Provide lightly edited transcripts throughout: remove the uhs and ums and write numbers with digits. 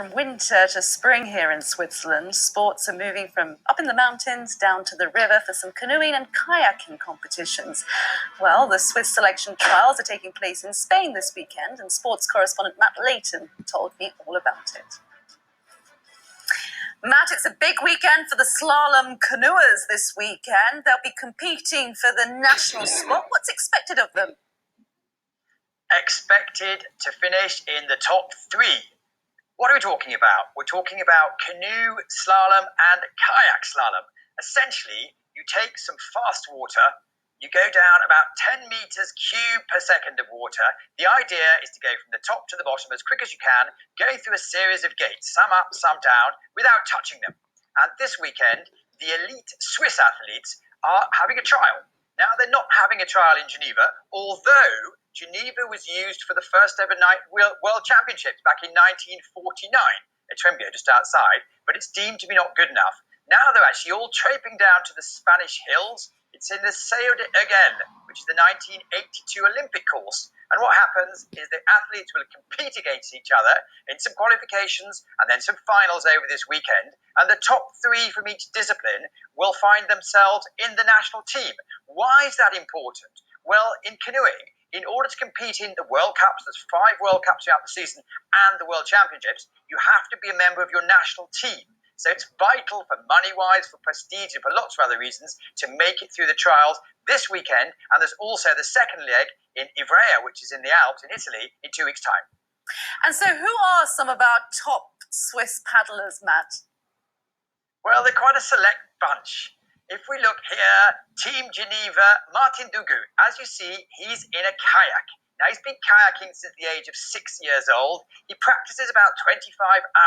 From winter to spring here in Switzerland, sports are moving from up in the mountains down to the river for some canoeing and kayaking competitions. Well, the Swiss selection trials are taking place in Spain this weekend, and sports correspondent Matt Layton told me all about it. Matt, it's a big weekend for the slalom canoers this weekend. They'll be competing for the national spot. What's expected of them? Expected to finish in the top three. What are we talking about? We're talking about canoe slalom and kayak slalom. Essentially, you take some fast water, you go down about 10 meters cubed per second of water. The idea is to go from the top to the bottom as quick as you can, going through a series of gates, some up, some down, without touching them. And this weekend, the elite Swiss athletes are having a trial. Now, they're not having a trial in Geneva, although Geneva was used for the first ever World Championships back in 1949 at Trembio, just outside, but it's deemed to be not good enough. Now they're actually all traipsing down to the Spanish hills. It's in the Sao de Urgell, which is the 1982 Olympic course. And what happens is the athletes will compete against each other in some qualifications and then some finals over this weekend. And the top three from each discipline will find themselves in the national team. Why is that important? Well, in canoeing, in order to compete in the World Cups, there's 5 World Cups throughout the season, and the World Championships, you have to be a member of your national team. So it's vital for money-wise, for prestige, and for lots of other reasons to make it through the trials this weekend. And there's also the second leg in Ivrea, which is in the Alps in Italy, in 2 weeks' time. And so who are some of our top Swiss paddlers, Matt? Well, they're quite a select bunch. If we look here, Team Geneva, Martin Dugu. As you see, he's in a kayak. Now, he's been kayaking since the age of 6 years old. He practices about 25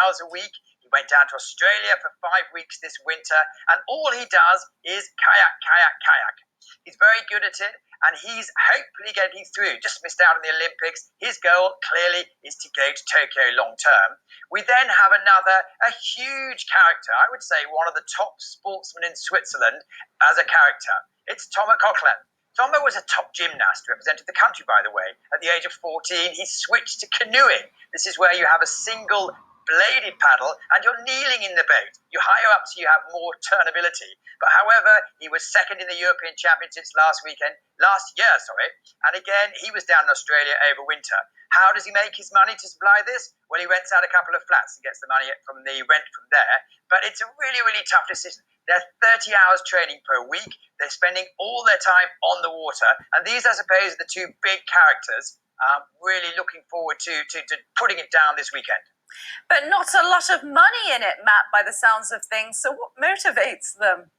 hours a week. He went down to Australia for 5 weeks this winter, and all he does is kayak, kayak, kayak. He's very good at it, and he's hopefully getting through. Just missed out on the Olympics. His goal, clearly, is to go to Tokyo long term. We then have a huge character, I would say one of the top sportsmen in Switzerland as a character. It's Koechlin. Tomo was a top gymnast, represented the country, by the way. At the age of 14, he switched to canoeing. This is where you have a single bladed paddle and you're kneeling in the boat. You higher up so you have more turnability. But however, he was second in the European Championships last year, and again, he was down in Australia over winter. How does he make his money to supply this? Well, he rents out a couple of flats and gets the money from the rent from there. But it's a really, really tough decision. They're 30 hours training per week. They're spending all their time on the water. And these, I suppose, are the two big characters. Really looking forward to putting it down this weekend. But not a lot of money in it, Matt, by the sounds of things. So what motivates them?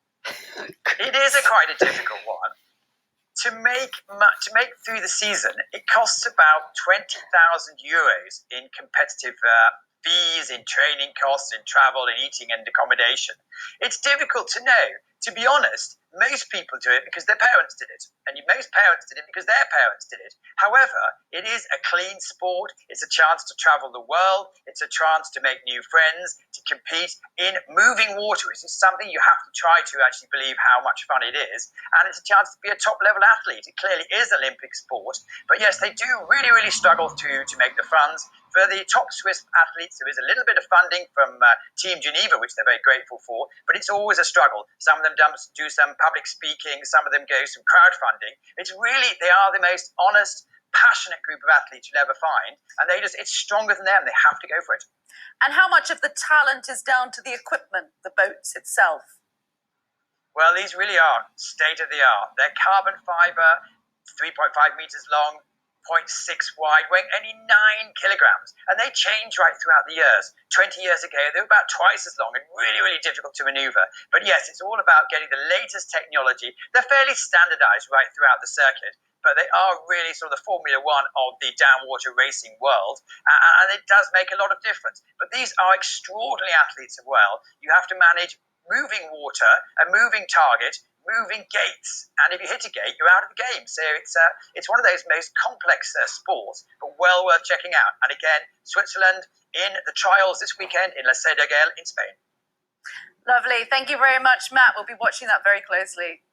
It is quite a difficult one. To make through the season, it costs about 20,000 euros in competitive fees, in training costs, in travel, in eating and accommodation. It's difficult to know. To be honest, most people do it because their parents did it. And most parents did it because their parents did it. However, it is a clean sport. It's a chance to travel the world. It's a chance to make new friends, to compete in moving water. It's something you have to try to actually believe how much fun it is. And it's a chance to be a top-level athlete. It clearly is Olympic sport. But yes, they do really, really struggle to make the funds. For the top Swiss athletes, there is a little bit of funding from Team Geneva, which they're very grateful for, but it's always a struggle. Some of them do some public speaking, some of them go some crowdfunding. They are the most honest, passionate group of athletes you'll ever find, and it's stronger than them. They have to go for it. And how much of the talent is down to the equipment, the boats itself? Well, these really are state-of-the-art. They're carbon fiber, 3.5 meters long, 0.6 wide, weighing only 9 kilograms. And they change right throughout the years. 20 years ago, they were about twice as long and really, really difficult to maneuver. But yes, it's all about getting the latest technology. They're fairly standardized right throughout the circuit, but they are really sort of the Formula One of the downwater racing world. And it does make a lot of difference. But these are extraordinary athletes as well. You have to manage moving water, a moving target, moving gates, and if you hit a gate, you're out of the game. So it's one of those most complex sports, but well worth checking out. And again, Switzerland in the trials this weekend in Sao de Urgell in Spain. Lovely. Thank you very much, Matt. We'll be watching that very closely.